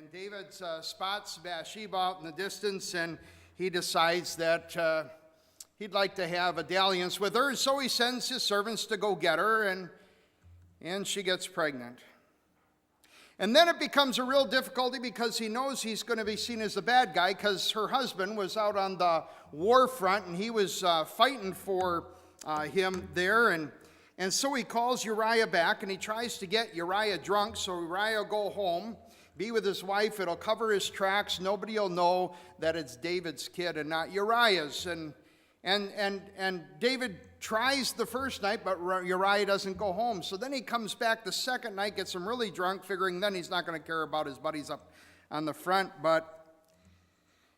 And David spots Bathsheba out in the distance, and he decides that he'd like to have a dalliance with her. So he sends his servants to go get her, and she gets pregnant. And then it becomes a real difficulty because he knows he's going to be seen as the bad guy because her husband was out on the war front, and he was fighting for him there. And so he calls Uriah back, and he tries to get Uriah drunk so Uriah will go home, be with his wife. It'll cover his tracks. Nobody will know that it's David's kid and not Uriah's. And David tries the first night, but Uriah doesn't go home. So then he comes back the second night, gets him really drunk, figuring then he's not going to care about his buddies up on the front. But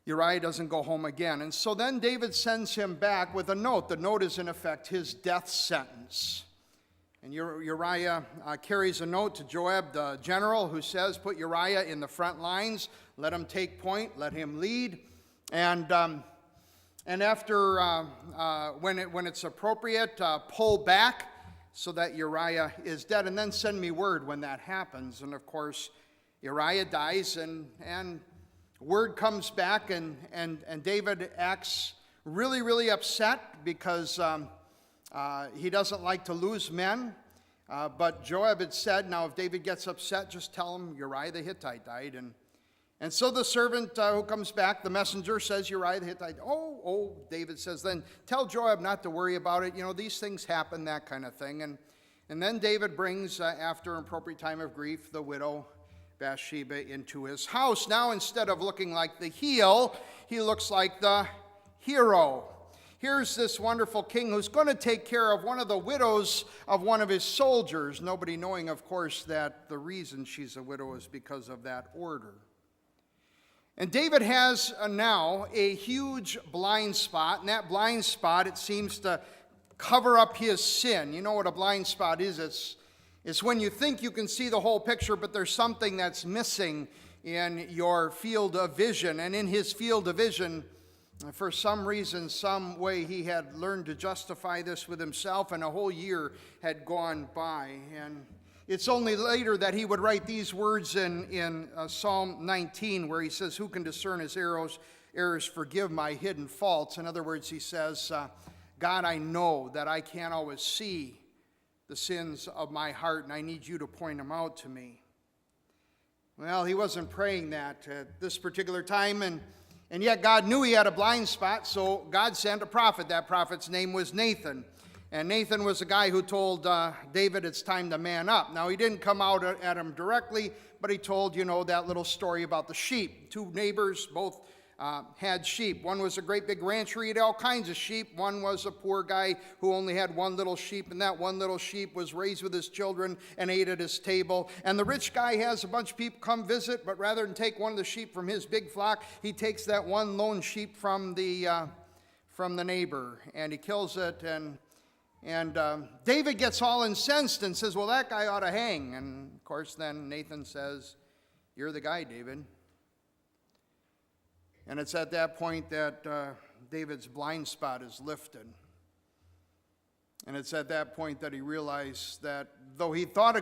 Uriah doesn't go home again. And so then David sends him back with a note. The note is, in effect, his death sentence. And Uriah carries a note to Joab, the general, who says, put Uriah in the front lines, let him take point, let him lead. And after, when it's appropriate, pull back so that Uriah is dead, and then send me word when that happens. And of course, Uriah dies, and word comes back, and David acts really, really upset because he doesn't like to lose men. But Joab had said, now if David gets upset, just tell him Uriah the Hittite died. And so the servant who comes back, the messenger, says Uriah the Hittite. Oh, David says, then tell Joab not to worry about it. You know, these things happen, that kind of thing. And then David brings, after an appropriate time of grief, the widow Bathsheba into his house. Now, instead of looking like the heel, he looks like the hero. Here's this wonderful king who's going to take care of one of the widows of one of his soldiers, nobody knowing, of course, that the reason she's a widow is because of that order. And David has now a huge blind spot, and that blind spot, it seems to cover up his sin. You know what a blind spot is? It's when you think you can see the whole picture, but there's something that's missing in your field of vision. And in his field of vision, for some reason, some way, he had learned to justify this with himself, and a whole year had gone by. And it's only later that he would write these words in Psalm 19, where he says, who can discern his errors, forgive my hidden faults. In other words, he says, God, I know that I can't always see the sins of my heart, and I need you to point them out to me. Well, he wasn't praying that at this particular time, and yet God knew he had a blind spot, so God sent a prophet. That prophet's name was Nathan. And Nathan was the guy who told David it's time to man up. Now, he didn't come out at him directly, but he told, that little story about the sheep. Two neighbors, both had sheep. One was a great big rancher, he had all kinds of sheep. One was a poor guy who only had one little sheep, and that one little sheep was raised with his children and ate at his table. And the rich guy has a bunch of people come visit, but rather than take one of the sheep from his big flock, he takes that one lone sheep from the neighbor, and he kills it. And David gets all incensed and says, well, that guy ought to hang. And of course, then Nathan says, you're the guy, David. And it's at that point that David's blind spot is lifted. And it's at that point that he realized that though he thought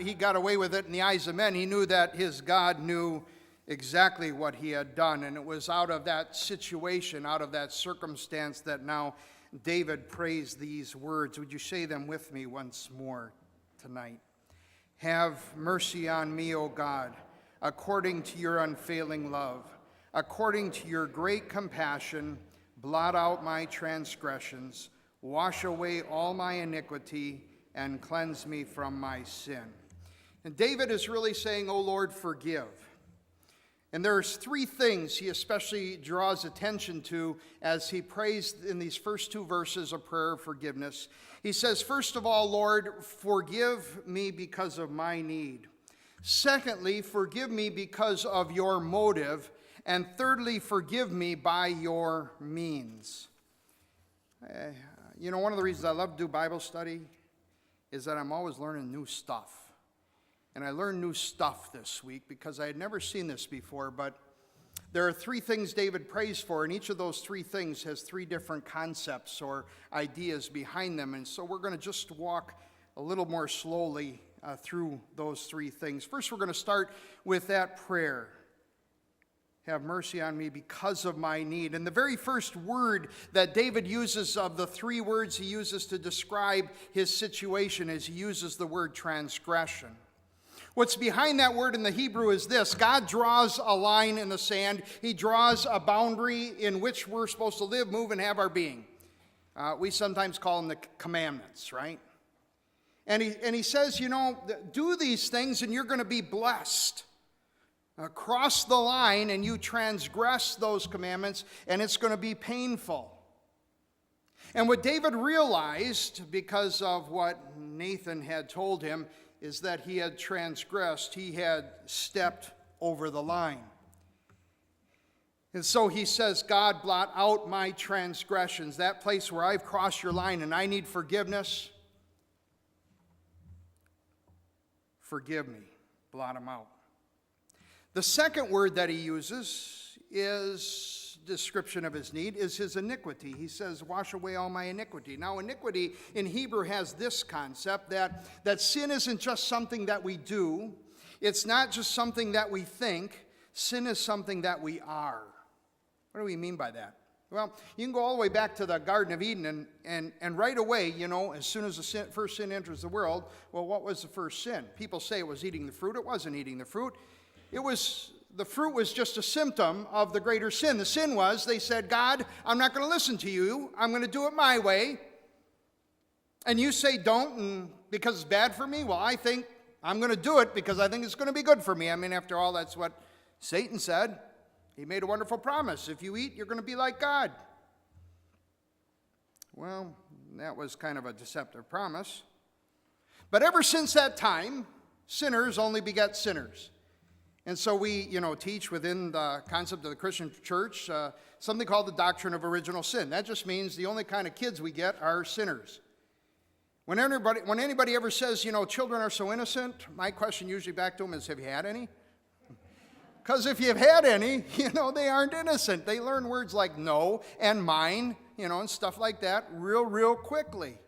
he got away with it in the eyes of men, he knew that his God knew exactly what he had done. And it was out of that situation, out of that circumstance, that now David prays these words. Would you say them with me once more tonight? Have mercy on me, O God, according to your unfailing love. According to your great compassion, blot out my transgressions, wash away all my iniquity, and cleanse me from my sin. And David is really saying, O Lord, forgive. And there's three things he especially draws attention to as he prays in these first two verses of prayer of forgiveness. He says, first of all, Lord, forgive me because of my need. Secondly, forgive me because of your motive. And thirdly, forgive me by your means. One of the reasons I love to do Bible study is that I'm always learning new stuff. And I learned new stuff this week because I had never seen this before. But there are three things David prays for, and each of those three things has three different concepts or ideas behind them. And so we're going to just walk a little more slowly through those three things. First, we're going to start with that prayer. Have mercy on me because of my need. And the very first word that David uses of the three words he uses to describe his situation is he uses the word transgression. What's behind that word in the Hebrew is this: God draws a line in the sand. He draws a boundary in which we're supposed to live, move, and have our being. We sometimes call them the commandments, right? And he says, do these things and you're going to be blessed. Cross the line and you transgress those commandments and it's going to be painful. And what David realized, because of what Nathan had told him, is that he had transgressed. He had stepped over the line. And so he says, God, blot out my transgressions, that place where I've crossed your line and I need forgiveness. Forgive me. Blot them out. The second word that he uses is description of his need, is his iniquity. He says, wash away all my iniquity. Now, iniquity in Hebrew has this concept that sin isn't just something that we do. It's not just something that we think. Sin is something that we are. What do we mean by that? Well, you can go all the way back to the Garden of Eden, and right away, as soon as the first sin enters the world, well, what was the first sin? People say it was eating the fruit. It wasn't eating the fruit. The fruit was just a symptom of the greater sin. The sin was, they said, God, I'm not going to listen to you. I'm going to do it my way. And you say don't, and because it's bad for me? Well, I think I'm going to do it because I think it's going to be good for me. I mean, after all, that's what Satan said. He made a wonderful promise. If you eat, you're going to be like God. Well, that was kind of a deceptive promise. But ever since that time, sinners only beget sinners. And so we, teach within the concept of the Christian church something called the doctrine of original sin. That just means the only kind of kids we get are sinners. When anybody ever says, children are so innocent, my question usually back to them is, have you had any? Because if you've had any, they aren't innocent. They learn words like no and mine, and stuff like that real quickly.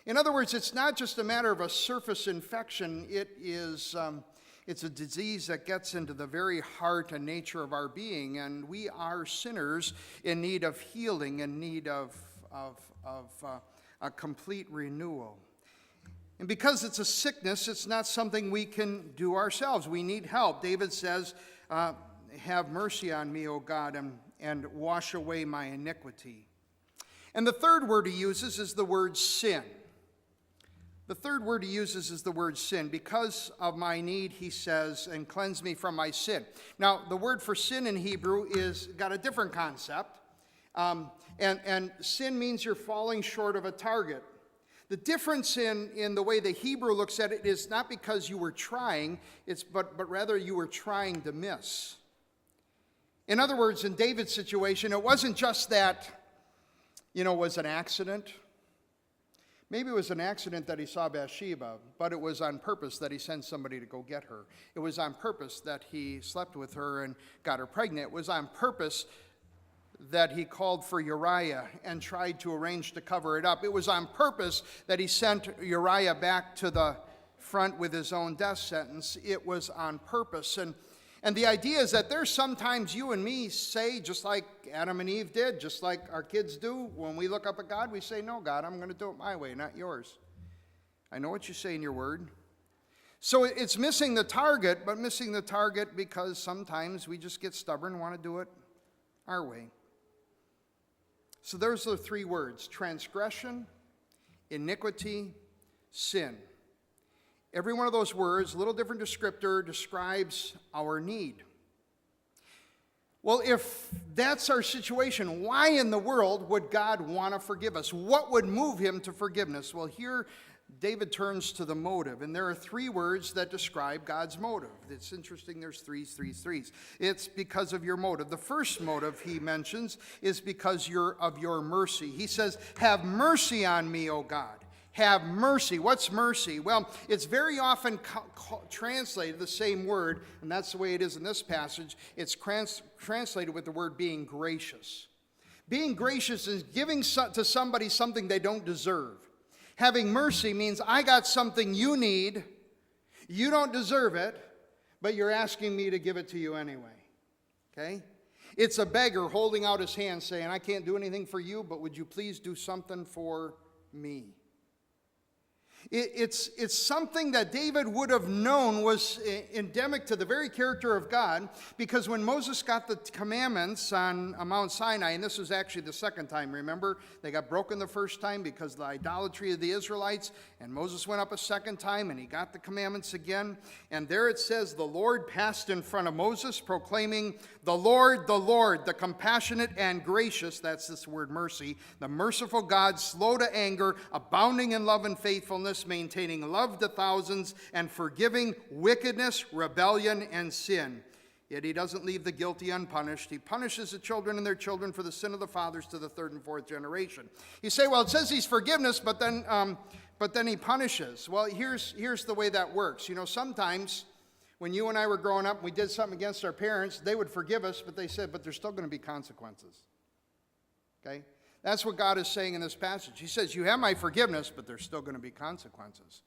In other words, it's not just a matter of a surface infection. It's a disease that gets into the very heart and nature of our being, and we are sinners in need of healing, in need of a complete renewal. And because it's a sickness, it's not something we can do ourselves. We need help. David says, have mercy on me, O God, and wash away my iniquity. And the third word he uses is the word sin. The third word he uses is the word sin. Because of my need, he says, and cleanse me from my sin. Now, the word for sin in Hebrew is got a different concept. And sin means you're falling short of a target. The difference in the way the Hebrew looks at it is not because you were trying, but rather you were trying to miss. In other words, in David's situation, it wasn't just that, it was an accident. Maybe it was an accident that he saw Bathsheba, but it was on purpose that he sent somebody to go get her. It was on purpose that he slept with her and got her pregnant. It was on purpose that he called for Uriah and tried to arrange to cover it up. It was on purpose that he sent Uriah back to the front with his own death sentence. It was on purpose. And the idea is that there's sometimes you and me say, just like Adam and Eve did, just like our kids do, when we look up at God, we say, no, God, I'm going to do it my way, not yours. I know what you say in your word. So it's missing the target, but missing the target because sometimes we just get stubborn and want to do it our way. So there's the three words: transgression, iniquity, sin. Every one of those words, a little different descriptor, describes our need. Well, if that's our situation, why in the world would God want to forgive us? What would move him to forgiveness? Well, here David turns to the motive, and there are three words that describe God's motive. It's interesting, there's threes. It's because of your motive. The first motive he mentions is because of your mercy. He says, have mercy on me, O God. Have mercy. What's mercy? Well, it's very often translated the same word, and that's the way it is in this passage. It's translated with the word being gracious. Being gracious is giving to somebody something they don't deserve. Having mercy means I got something you need, You don't deserve it, but you're asking me to give it to you anyway. Okay? It's a beggar holding out his hand saying, I can't do anything for you, but would you please do something for me? It's something that David would have known was endemic to the very character of God, because when Moses got the commandments on Mount Sinai, and this was actually the second time, remember? They got broken the first time because of the idolatry of the Israelites, and Moses went up a second time, and he got the commandments again. And there it says, the Lord passed in front of Moses, proclaiming, the Lord, the compassionate and gracious, that's this word mercy, the merciful God, slow to anger, abounding in love and faithfulness, maintaining love to thousands, and forgiving wickedness, rebellion, and sin. Yet he doesn't leave the guilty unpunished. He punishes the children and their children for the sin of the fathers to the third and fourth generation. You say, well, it says he's forgiveness, but then he punishes. Well, here's the way that works. You know, sometimes when you and I were growing up and we did something against our parents, they would forgive us, but they said, but there's still going to be consequences. Okay? That's what God is saying in this passage. He says, you have my forgiveness, but there's still going to be consequences.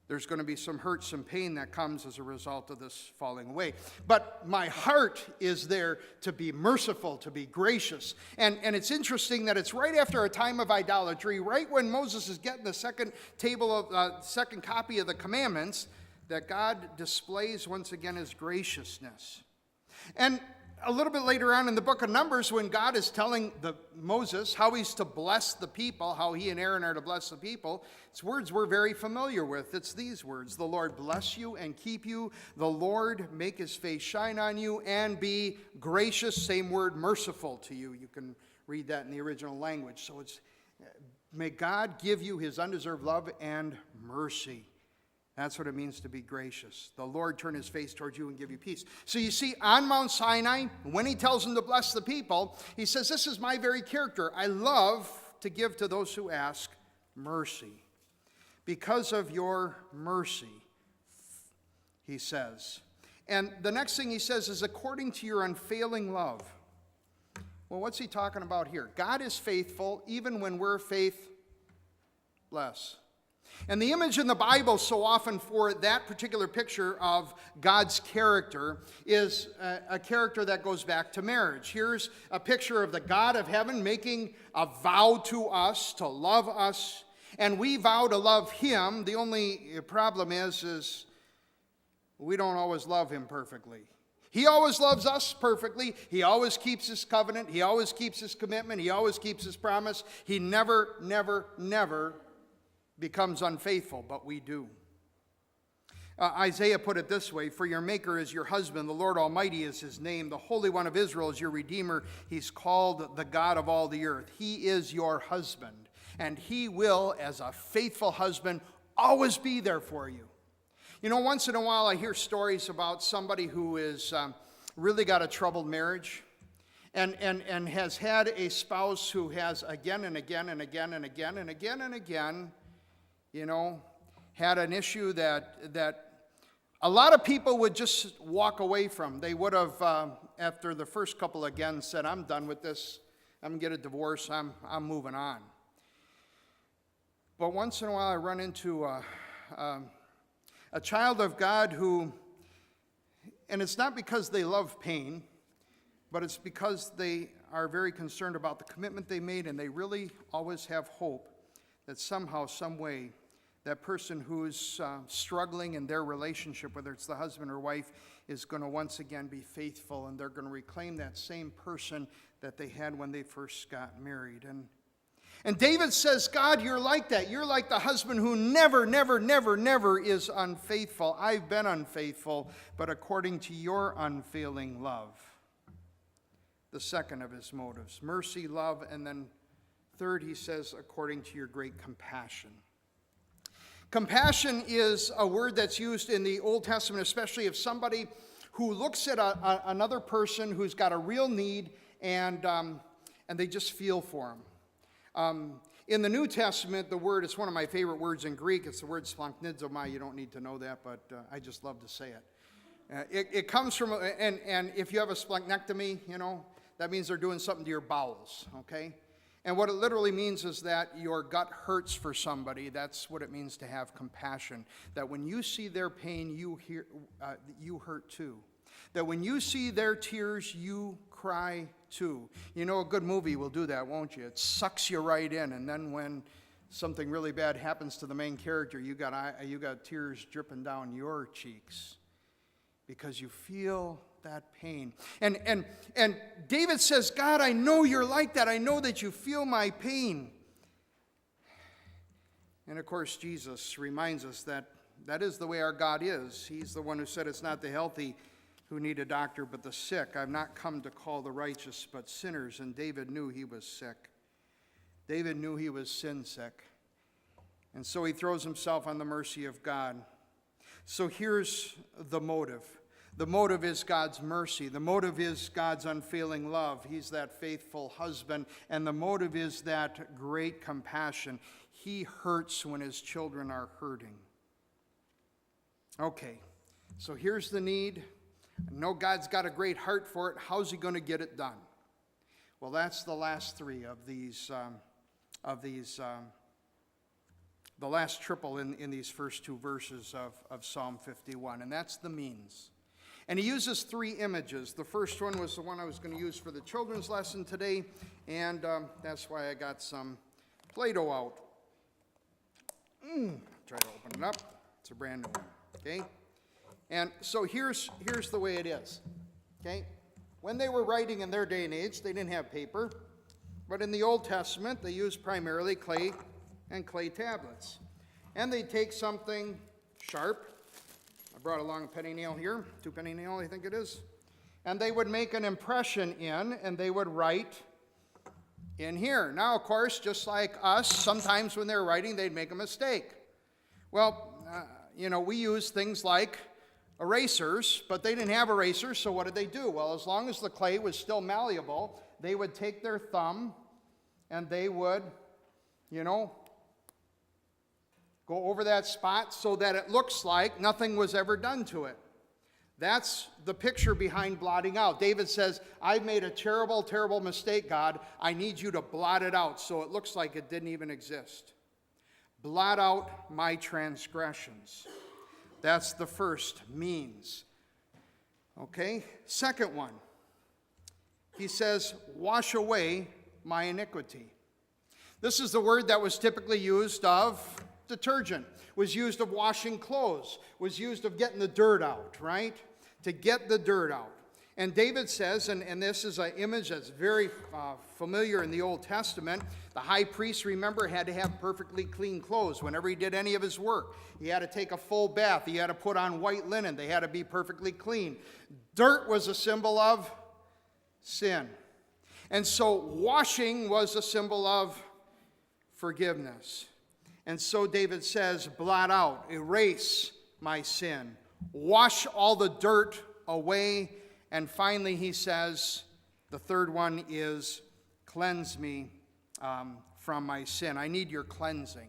There's going to be some hurt, some pain that comes as a result of this falling away. But my heart is there to be merciful, to be gracious. And it's interesting that it's right after a time of idolatry, right when Moses is getting the second copy of the commandments, that God displays once again his graciousness. And a little bit later on in the book of Numbers, when God is telling Moses how he's to bless the people, how he and Aaron are to bless the people, it's words we're very familiar with. It's these words: the Lord bless you and keep you. The Lord make his face shine on you and be gracious. Same word, merciful to you. You can read that in the original language. So it's, may God give you his undeserved love and mercy. That's what it means to be gracious. The Lord turn his face towards you and give you peace. So you see, on Mount Sinai, when he tells them to bless the people, he says, this is my very character. I love to give to those who ask mercy. Because of your mercy, he says. And the next thing he says is, according to your unfailing love. Well, what's he talking about here? God is faithful even when we're faithless. And the image in the Bible so often for that particular picture of God's character is a character that goes back to marriage. Here's a picture of the God of heaven making a vow to us to love us, and we vow to love him. The only problem is we don't always love him perfectly. He always loves us perfectly. He always keeps his covenant. He always keeps his commitment. He always keeps his promise. He never becomes unfaithful, but we do. Isaiah put it this way: for your Maker is your husband, the Lord Almighty is his name, the Holy One of Israel is your Redeemer. He's called the God of all the earth. He is your husband, and he will, as a faithful husband, always be there for you. You know, once in a while I hear stories about somebody who is really got a troubled marriage, and has had a spouse who has again and again and again and again and again and again, you know, had an issue that a lot of people would just walk away from. They would have, after the first couple again, said, I'm done with this. I'm going to get a divorce. I'm moving on. But once in a while I run into a child of God who, and it's not because they love pain, but it's because they are very concerned about the commitment they made, and they really always have hope that somehow, some way, that person who's struggling in their relationship, whether it's the husband or wife, is going to once again be faithful, and they're going to reclaim that same person that they had when they first got married. And David says, God, you're like that. You're like the husband who never is unfaithful. I've been unfaithful, but according to your unfailing love. The second of his motives, mercy, love, and then third, he says, according to your great compassion. Compassion is a word that's used in the Old Testament, especially of somebody who looks at another person who's got a real need, and they just feel for him. In the New Testament, the word, it's one of my favorite words in Greek. It's the word splanchnizomai. You don't need to know that, but I just love to say it. It comes from, and if you have a splanectomy, you know, that means they're doing something to your bowels, okay? And what it literally means is that your gut hurts for somebody. That's what it means to have compassion. That when you see their pain, you hurt too. That when you see their tears, you cry too. You know, a good movie will do that, won't you? It sucks you right in, and then when something really bad happens to the main character, you got tears dripping down your cheeks because you feel that pain. And David says, God, I know you're like that. I know that you feel my pain. And of course, Jesus reminds us that that is the way our God is. He's the one who said it's not the healthy who need a doctor, but the sick. I've not come to call the righteous, but sinners. And David knew he was sick. David knew he was sin sick. And so he throws himself on the mercy of God. So here's the motive. The motive is God's mercy. The motive is God's unfailing love. He's that faithful husband. And the motive is that great compassion. He hurts when his children are hurting. Okay, so here's the need. I know God's got a great heart for it. How's he going to get it done? Well, that's the last three of these, the last triple in these first two verses of Psalm 51, and that's the means. And he uses three images. The first one was the one I was going to use for the children's lesson today, and that's why I got some Play-Doh out. Try to open it up. It's a brand new one, okay? And so here's the way it is, okay? When they were writing in their day and age, they didn't have paper, but in the Old Testament, they used primarily clay and clay tablets. And they'd take something sharp. I brought along a penny nail here, 2 penny nail, I think it is. And they would make an impression in, and they would write in here. Now, of course, just like us, sometimes when they're writing, they'd make a mistake. Well, we use things like erasers, but they didn't have erasers, so what did they do? Well, as long as the clay was still malleable, they would take their thumb and they would, go over that spot so that it looks like nothing was ever done to it. That's the picture behind blotting out. David says, I've made a terrible, terrible mistake, God. I need you to blot it out so it looks like it didn't even exist. Blot out my transgressions. That's the first means. Okay? Second one. He says, wash away my iniquity. This is the word that was typically used of detergent, was used of washing clothes, was used of getting the dirt out, right? To get the dirt out. And David says, and this is an image that's very familiar in the Old Testament, the high priest, remember, had to have perfectly clean clothes whenever he did any of his work. He had to take a full bath. He had to put on white linen. They had to be perfectly clean. Dirt was a symbol of sin. And so washing was a symbol of forgiveness. And so David says, blot out, erase my sin, wash all the dirt away. And finally, he says, the third one is, cleanse me from my sin. I need your cleansing.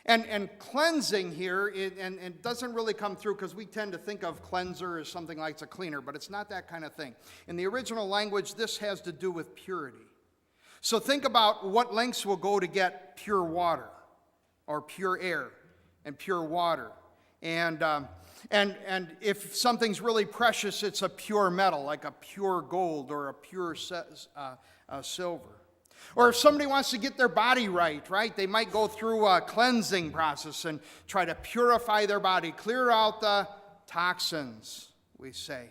And cleansing here, it doesn't really come through because we tend to think of cleanser as something like a cleaner, but it's not that kind of thing. In the original language, this has to do with purity. So think about what lengths will go to get pure water, or pure air, and pure water. And if something's really precious, it's a pure metal, like a pure gold or a pure silver. Or if somebody wants to get their body right, they might go through a cleansing process and try to purify their body, clear out the toxins, we say.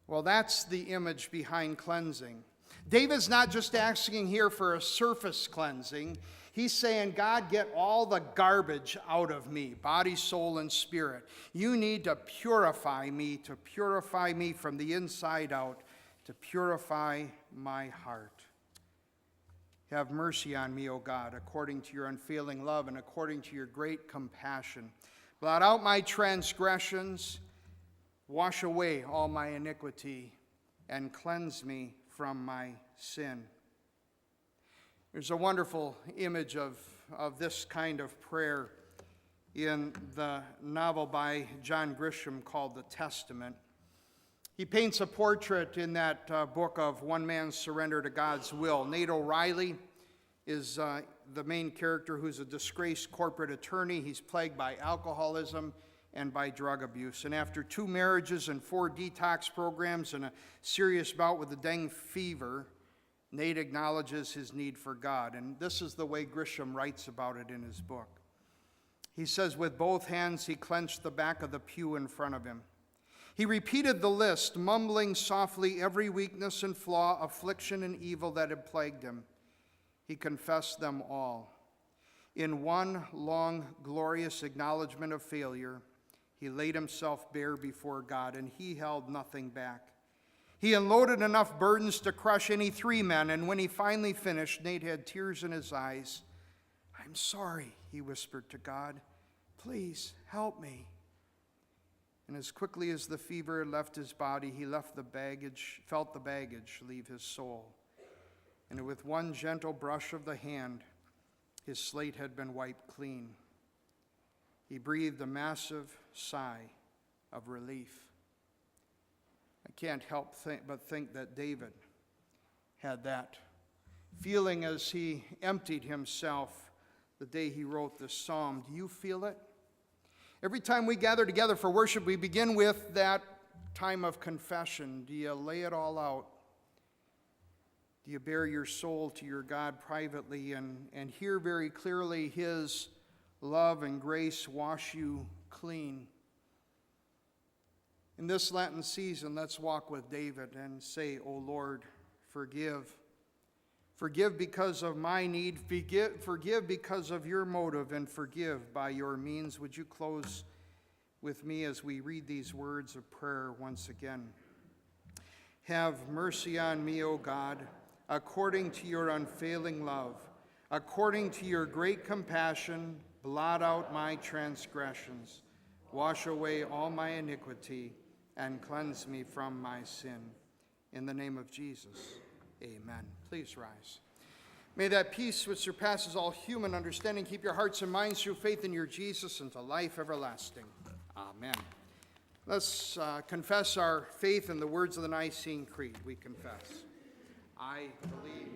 Well, that's the image behind cleansing. David's not just asking here for a surface cleansing. He's saying, God, get all the garbage out of me, body, soul, and spirit. You need to purify me from the inside out, to purify my heart. Have mercy on me, O God, according to your unfailing love and according to your great compassion. Blot out my transgressions, wash away all my iniquity, and cleanse me from my sin. There's a wonderful image of this kind of prayer in the novel by John Grisham called The Testament. He paints a portrait in that book of one man's surrender to God's will. Nate O'Reilly is the main character, who's a disgraced corporate attorney. He's plagued by alcoholism and by drug abuse. And after 2 marriages and 4 detox programs and a serious bout with the dengue fever, Nate acknowledges his need for God. And this is the way Grisham writes about it in his book. He says, with both hands he clenched the back of the pew in front of him. He repeated the list, mumbling softly every weakness and flaw, affliction and evil that had plagued him. He confessed them all. In one long, glorious acknowledgement of failure, he laid himself bare before God, and he held nothing back. He unloaded enough burdens to crush any 3 men, and when he finally finished, Nate had tears in his eyes. I'm sorry, he whispered to God. Please help me. And as quickly as the fever left his body, he felt the baggage leave his soul. And with one gentle brush of the hand, his slate had been wiped clean. He breathed a massive sigh of relief. I can't help but think that David had that feeling as he emptied himself the day he wrote this psalm. Do you feel it? Every time we gather together for worship, we begin with that time of confession. Do you lay it all out? Do you bare your soul to your God privately and hear very clearly his love and grace wash you clean? In this Lenten season, let's walk with David and say, O Lord, forgive. Forgive because of my need. Forgive because of your motive, and forgive by your means. Would you close with me as we read these words of prayer once again? Have mercy on me, O God, according to your unfailing love. According to your great compassion, blot out my transgressions. Wash away all my iniquity and cleanse me from my sin. In the name of Jesus, amen. Please rise. May that peace which surpasses all human understanding keep your hearts and minds through faith in your Jesus unto life everlasting. Amen. Let's confess our faith in the words of the Nicene Creed. We confess. I believe